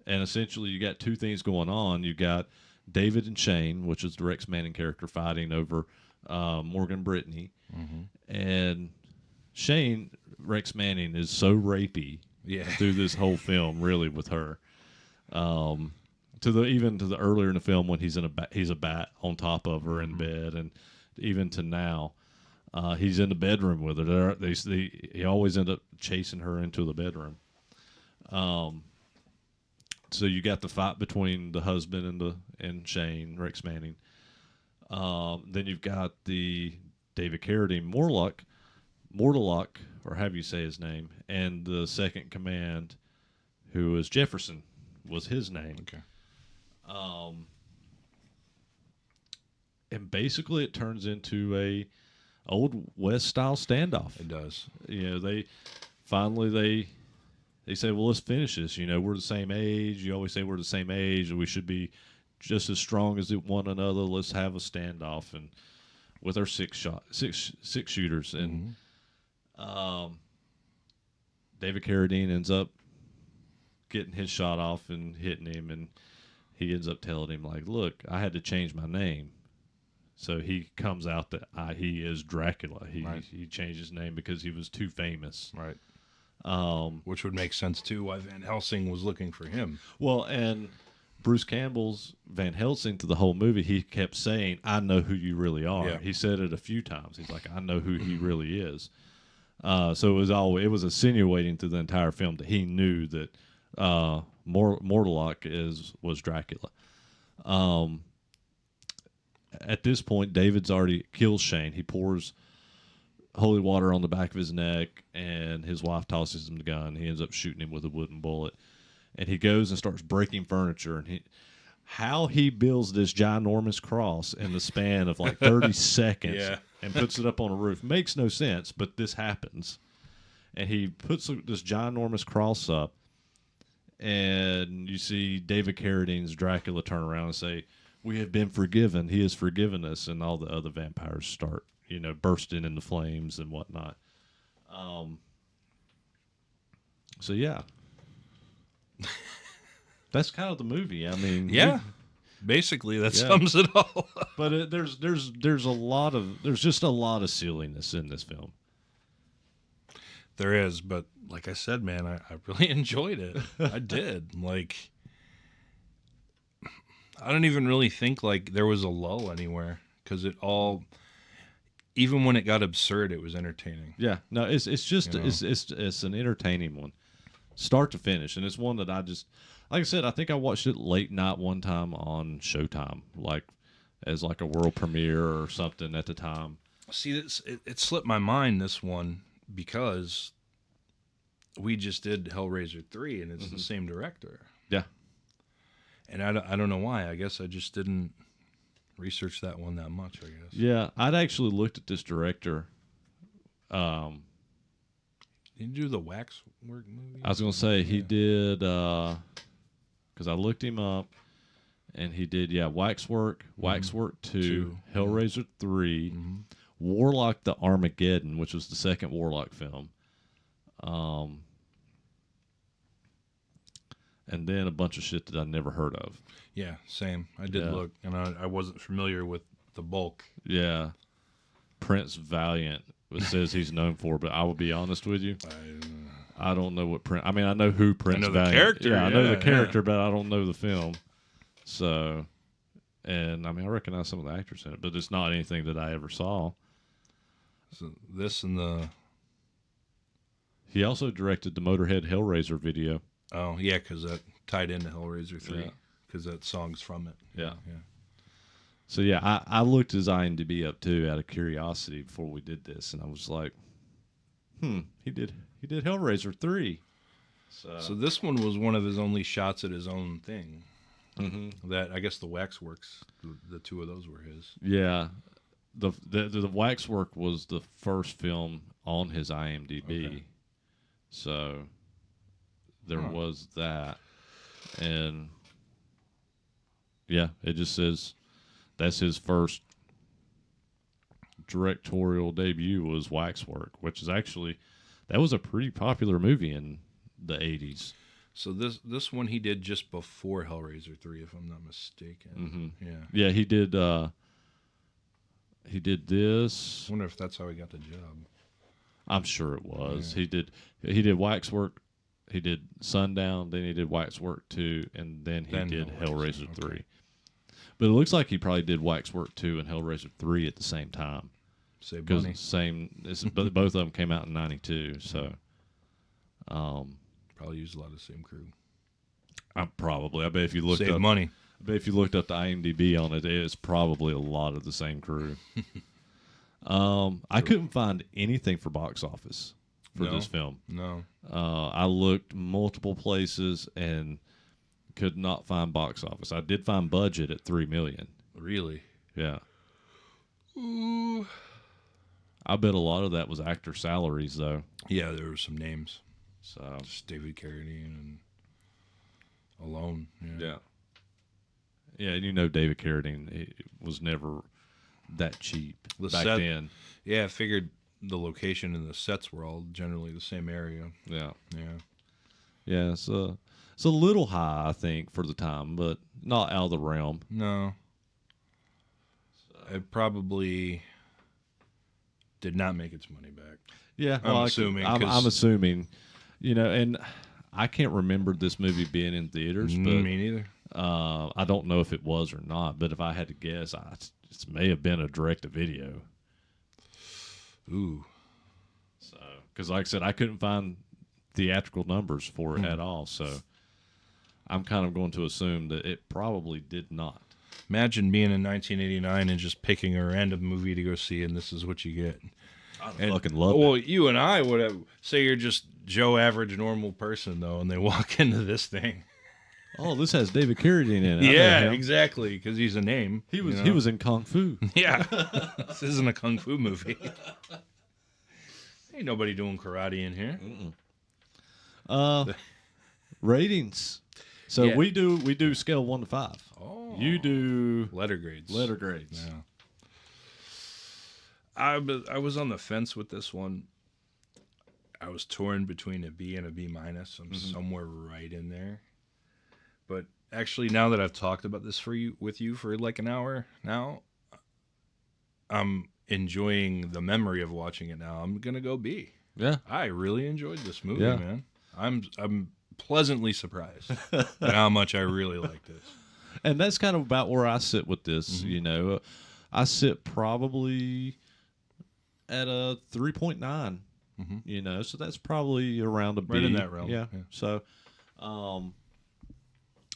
and essentially you got two things going on. You got David and Shane, which is the Rex Manning character, fighting over Morgan Brittany, and Shane, Rex Manning, is so rapey Yeah. through this whole film, really, with her. Even to the earlier in the film when he's he's a bat on top of her in bed, and even to now, he's in the bedroom with her. He always end up chasing her into the bedroom. So you got the fight between the husband and Shane, Rex Manning. Then you've got the David Carradine Mordeluck, or however you say his name, and the second command, who is Jefferson, was his name. Okay. and basically it turns into a old West style standoff. It does. You know, they say, well, let's finish this. You know, we're the same age. You always say we're the same age, and we should be just as strong as one another. Let's have a standoff, and with our six shooters, and David Carradine ends up getting his shot off and hitting him, and he ends up telling him, like, look, I had to change my name. So he comes out that he is Dracula. He changed his name because he was too famous. Right. Which would make sense, too, why Van Helsing was looking for him. Well, and Bruce Campbell's Van Helsing through the whole movie, he kept saying, I know who you really are. Yeah. He said it a few times. He's like, I know who he really is. So it was insinuating through the entire film that he knew that Mortlock was Dracula. At this point, David's already killed Shane. He pours holy water on the back of his neck, and his wife tosses him the gun. He ends up shooting him with a wooden bullet, and he goes and starts breaking furniture. And how he builds this ginormous cross in the span of like 30 seconds and puts it up on a roof makes no sense, but this happens. And he puts this ginormous cross up, and you see David Carradine's Dracula turn around and say, we have been forgiven. He has forgiven us. And all the other vampires start, bursting into flames and whatnot. So, yeah. That's kind of the movie. I mean, yeah. Basically, that sums it all up. But there's just a lot of silliness in this film. There is, but like I said, man, I really enjoyed it. I did. Like, I don't even really think like there was a lull anywhere, because it all, even when it got absurd, it was entertaining. Yeah, no, it's just it's an entertaining one, start to finish, and it's one that I just, like I said, I think I watched it late night one time on Showtime, like as like a world premiere or something at the time. See, it slipped my mind, this one, because we just did Hellraiser 3, and it's the same director. Yeah. And I don't know why. I guess I just didn't research that one that much, I guess. Yeah, I'd actually looked at this director. Did he do the Waxwork movie? I was going to say he did, because I looked him up, and he did, Waxwork, Waxwork 2, Hellraiser 3, Warlock the Armageddon, which was the second Warlock film. And then a bunch of shit that I never heard of. Yeah, same. I did look, and I wasn't familiar with the bulk. Yeah. Prince Valiant says he's known for, but I will be honest with you. I don't know what Prince... I mean, I know who Prince Valiant... I know the character. Yeah, I know the character, but I don't know the film. So, and I mean, I recognize some of the actors in it, but it's not anything that I ever saw. So this and the... He also directed the Motorhead Hellraiser video. Oh, yeah, because that tied into Hellraiser 3, because that song's from it. Yeah. So, yeah, I looked his IMDb up, too, out of curiosity before we did this, and I was like, he did Hellraiser 3. So this one was one of his only shots at his own thing. That, I guess, the Waxworks, the two of those were his. Yeah. The Waxwork was the first film on his IMDb. Okay. So there was that. And yeah, it just says that's his first directorial debut was Waxwork, which is actually, that was a pretty popular movie in the 80s. So this one he did just before Hellraiser 3, if I'm not mistaken. Yeah, he did this. I wonder if that's how he got the job. I'm sure it was. Yeah. He did Waxwork, he did Sundown, then he did Waxwork 2, and then he did Hellraiser 3. Okay. But it looks like he probably did Waxwork 2 and Hellraiser 3 at the same time. Save money. Both of them came out in 92, so probably used a lot of the same crew. Probably. I bet if you looked Save up money. I bet if you looked up the IMDb on it, it's probably a lot of the same crew. I couldn't find anything for box office for this film. No. I looked multiple places and could not find box office. I did find budget at $3 million. Really? Yeah. Ooh. I bet a lot of that was actor salaries, though. Yeah, there were some names. So Just David Carradine and Alone. yeah, yeah. And you know, David Carradine was never that cheap The back set- then. Yeah, I figured the location and the sets were all generally the same area. Yeah, Yeah. yeah. It's a little high, I think, for the time, but not out of the realm. No. It probably did not make its money back. Yeah, I'm well, assuming, I'm 'cause- assuming, you know, and I can't remember this movie being in theaters, but Me neither. I don't know if it was or not. But if I had to guess, it may have been a direct-to-video. Ooh. So, because like I said, I couldn't find theatrical numbers for Hmm. it at all. So, I'm kind of going to assume that it probably did not. Imagine being in 1989 and just picking a random movie to go see, and this is what you get. I And, fucking love well, it. you and I would have, say you're just Joe average normal person though, and they walk into this thing. Oh, this has David Carradine in it. I know Yeah, him. exactly, because he's a name. He was you he know? was in Kung Fu. Yeah, this isn't a kung fu movie. Ain't nobody doing karate in here. Ratings. So Yeah. we do scale 1 to 5. Oh, You do letter grades. letter grades. Yeah. I was on the fence with this one. I was torn between a B and a B minus. I'm somewhere right in there. But actually, now that I've talked about this with you for like an hour now, I'm enjoying the memory of watching it now. I'm gonna go B. Yeah. I really enjoyed this movie, Yeah. man. I'm pleasantly surprised at how much I really like this. And that's kind of about where I sit with this, Mm-hmm. you know. I sit probably at a 3.9, you know. So that's probably around a B. Right in that realm, Yeah. yeah. So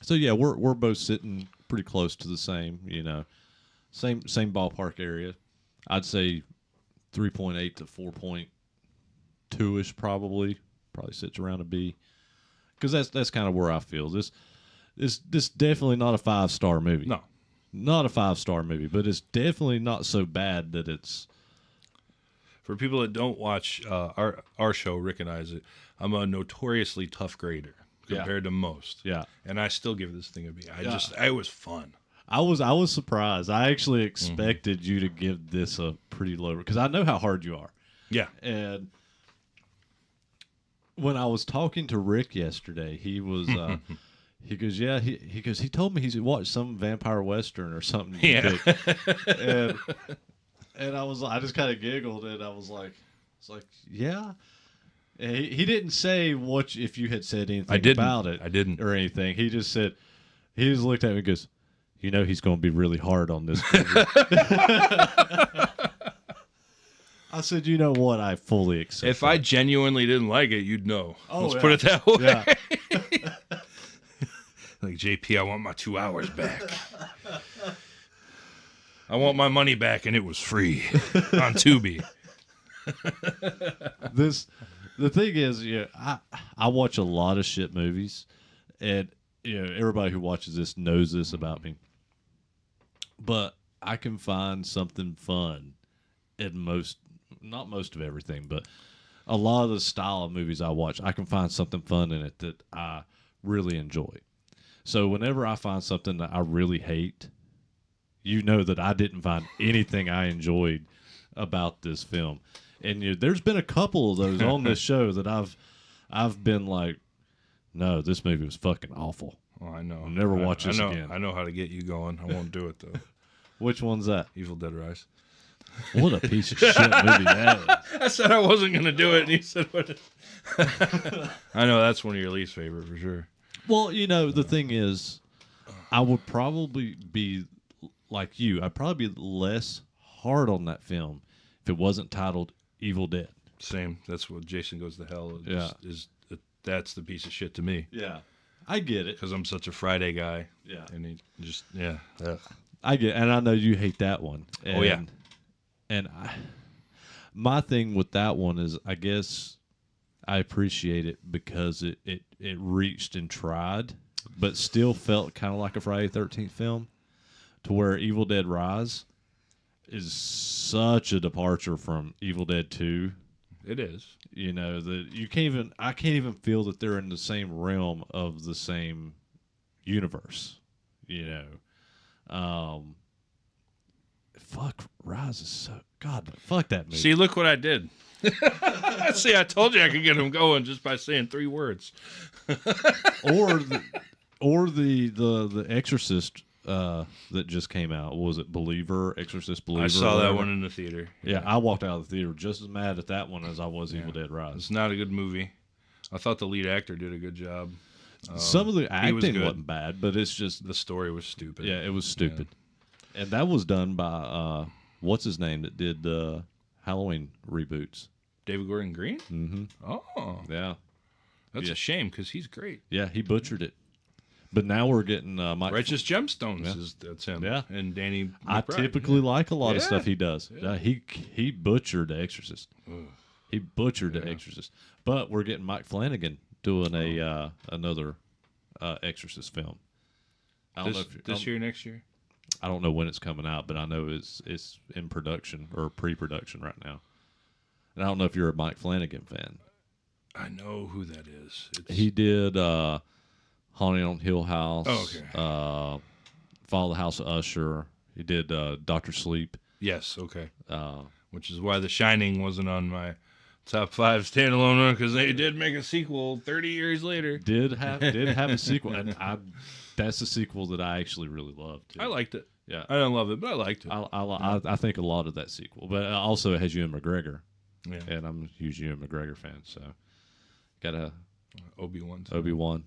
so yeah, we're both sitting pretty close to the same, you know. Same ballpark area. I'd say 3.8 to 4.2ish probably sits around a B. Cuz that's kind of where I feel. This definitely not a 5-star movie. No, Not a 5-star movie, but it's definitely not so bad that it's for people that don't watch our show, Rick and I's, I'm a notoriously tough grader compared to most. yeah. And I still give this thing a B. Yeah. It was fun. I was surprised. I actually expected you to give this a pretty low because I know how hard you are. Yeah. And when I was talking to Rick yesterday, he was he goes, yeah, he goes, he told me he's watched some vampire western or something. you Yeah. picked. And I just kind of giggled and I was like, yeah. And he didn't say if you had said anything I didn't. about it. I didn't. Or anything. He just said, he just looked at me and goes, you know, he's going to be really hard on this movie. I said, you know what? I fully accept If I genuinely didn't like it, you'd know. Oh, Let's yeah. put it that way. Yeah. Like, JP, I want my 2 hours back. I want my money back, and it was free on Tubi. The thing is, I watch a lot of shit movies, and everybody who watches this knows this about me. But I can find something fun in not most of everything, but a lot of the style of movies I watch, I can find something fun in it that I really enjoy. So whenever I find something that I really hate, you know that I didn't find anything I enjoyed about this film. And there's been a couple of those on this show that I've been like, no, this movie was fucking awful. Oh, I know. I'll never watch I this know, again. I know how to get you going. I won't do it, though. Which one's that? Evil Dead Rise. What a piece of shit movie that is. I said I wasn't going to do it, and he said, what? I know, that's one of your least favorite, for sure. Well, the thing is, I would probably be like you. I'd probably be less hard on that film if it wasn't titled Evil Dead. Same. That's what Jason Goes to Hell that's the piece of shit to me. Yeah. I get it. Because I'm such a Friday guy. Yeah. And he just, yeah. Ugh. I get, and I know you hate that one. And, Oh, yeah. And my thing with that one is, I guess I appreciate it because it reached and tried, but still felt kind of like a Friday the 13th film, to where Evil Dead Rise, is such a departure from Evil Dead 2. It is. You know, that I can't even feel that they're in the same realm of the same universe. You know, fuck, Rise is so fuck that movie. See, look what I did. See, I told you I could get him going just by saying 3 words. or the Exorcist that just came out. What was it Believer? Exorcist Believer? I saw that one in the theater. Yeah, I walked out of the theater just as mad at that one as I was Evil Dead Rise. It's not a good movie. I thought the lead actor did a good job. Some of the acting good. wasn't bad, but it's just The story was stupid. yeah, it was stupid. And that was done by what's his name that did Halloween reboots. David Gordon Green? Mm-hmm. Oh, Yeah, that's a shame because he's great. yeah, he butchered it. But now we're getting Mike. Righteous Gemstones that's him. Yeah. And Danny I McBride. typically like a lot of Yeah. stuff he does. Yeah. He butchered The Exorcist. Ugh. He butchered The Exorcist. But we're getting Mike Flanagan doing another Exorcist film. I don't know if This year, next year? I don't know when it's coming out, but I know it's in production or pre-production right now. And I don't know if you're a Mike Flanagan fan. I know who that is. He did Haunting on Hill House. Oh, okay. Follow the House of Usher. He did Doctor Sleep. Yes, okay. Uh, Which is why The Shining wasn't on my top 5 standalone one, because they did make a sequel 30 years later. did have a sequel, and that's a sequel that I actually really loved. Too. I liked it. Yeah, I didn't love it, but I liked it. I think a lot of that sequel, but also it has Ewan McGregor, Yeah. and I'm a huge Ewan McGregor fan, so got a Obi-Wan. Obi-Wan.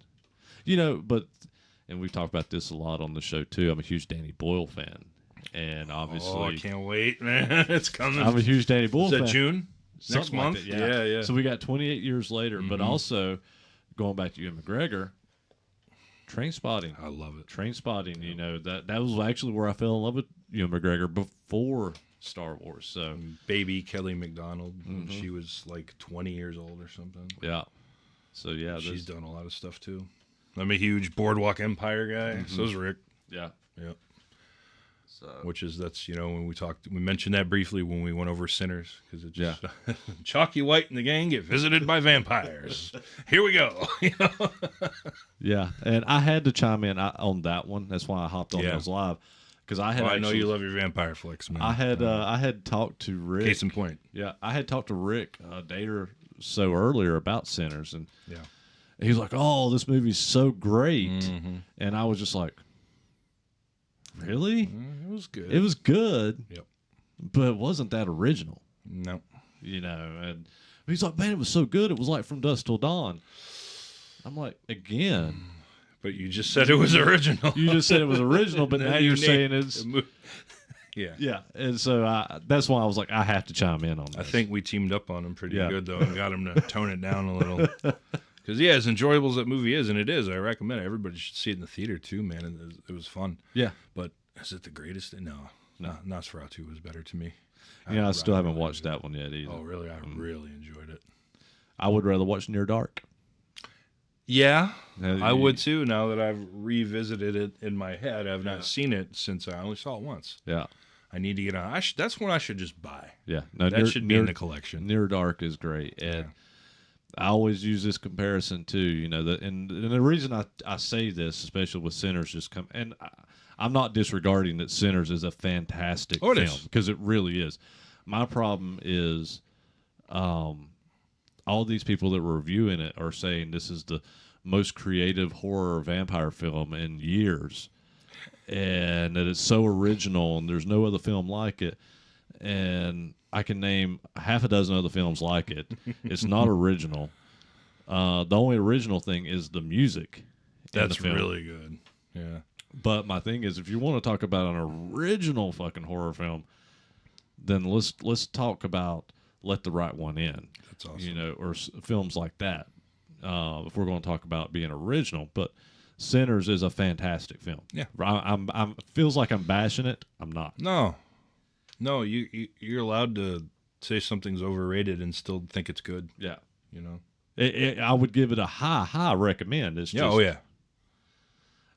And we've talked about this a lot on the show too. I'm a huge Danny Boyle fan, and obviously, Oh, I can't wait, man. It's coming. I'm a huge Danny Boyle Is fan. that June? Next Something like month? that, Yeah. So we got 28 years later, but also going back to Ewan McGregor, Train Spotting. I love it. Train Spotting, you know, that was actually where I fell in love with Ewan McGregor before Star Wars. So Baby Kelly McDonald, when she was like 20 years old or something. yeah. So yeah, She's done a lot of stuff too. I'm a huge Boardwalk Empire guy. So's Rick. yeah. Yep. So That's when we mentioned that briefly when we went over Sinners, because it just Chalky White and the gang get visited by vampires. Here we go. yeah, and I had to chime in on that one. That's why I hopped on those live because I had. I know you love your vampire flicks, man. I had talked to Rick. Case in point. Yeah, I had talked to Rick a day or so earlier about Sinners, and he was like, "Oh, this movie's so great," and I was just like, "Really? It was good. It was good, Yep. but it wasn't that original." No. You know, and he's like, "Man, it was so good. It was like From Dusk Till Dawn." I'm like, again, But you just said it was original. you just said it was original, but now you're saying it's Yeah. yeah, and so that's why I was like, I have to chime in on this. I think we teamed up on him pretty Yeah. good, though, and got him to tone it down a little. Because, as enjoyable as that movie is, and it is, I recommend it. Everybody should see it in the theater, too, man. It was fun. yeah, But is it the greatest? No. Nosferatu was better to me. I still haven't watched that one yet either. Oh, really? I really enjoyed it. I would rather watch Near Dark. Yeah, Now, I would, too. Now that I've revisited it in my head, I've not seen it since I only saw it once. Yeah, I need to get on. That's one I should just buy. yeah. No, That should be in the collection. Near Dark is great, and I always use this comparison too. You know, and the reason I say this, especially with Sinners, I'm not disregarding that Sinners is a fantastic it film is. because it really is. My problem is, all these people that were reviewing it are saying this is the most creative horror vampire film in years, and that it's so original and there's no other film like it. And I can name half a dozen other films like it. It's not original. The only original thing is the music. in That's the film. really good. Yeah. But my thing is, if you want to talk about an original fucking horror film, then let's talk about Let the Right One In. That's awesome. You know, or films like that. If we're going to talk about being original, but Sinners is a fantastic film. Yeah. I'm feels like I'm bashing it. I'm not. No, you're allowed to say something's overrated and still think it's good. Yeah. You know. I would give it a high recommend. It's just, Oh yeah.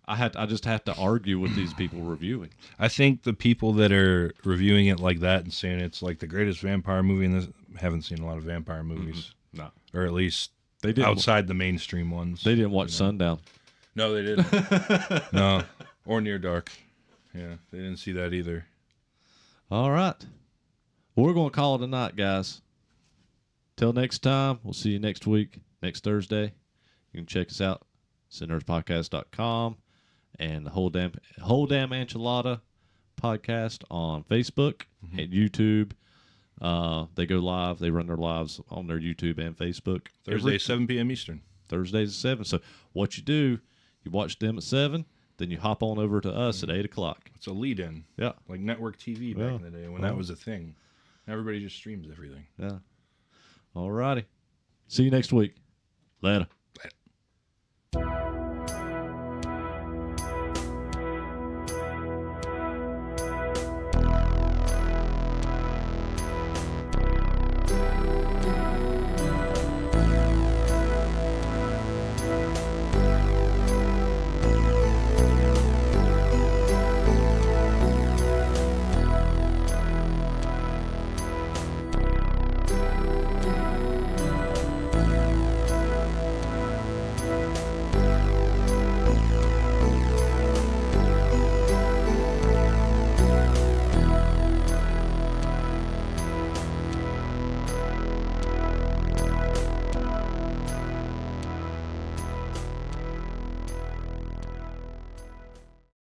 I just have to argue with these people reviewing. I think the people that are reviewing it like that and saying it's like the greatest vampire movie in this haven't seen a lot of vampire movies, No, or at least they didn't. outside the mainstream ones. They didn't watch Sundown. No, they didn't. No, or Near Dark. Yeah, they didn't see that either. All right. Well, we're going to call it a night, guys. Till next time, we'll see you next week, next Thursday. You can check us out, cinenerspodcast.com, and the Whole Damn Enchilada podcast on Facebook and YouTube. They go live. They run their lives on their YouTube and Facebook. Thursday, 7 p.m. Eastern. Thursdays at 7. So what you do, you watch them at 7, then you hop on over to us at 8 o'clock. It's a lead-in. Yeah. Like network TV back Yeah. in the day when that was a thing. Everybody just streams everything. Yeah. All righty. See you next week. Later.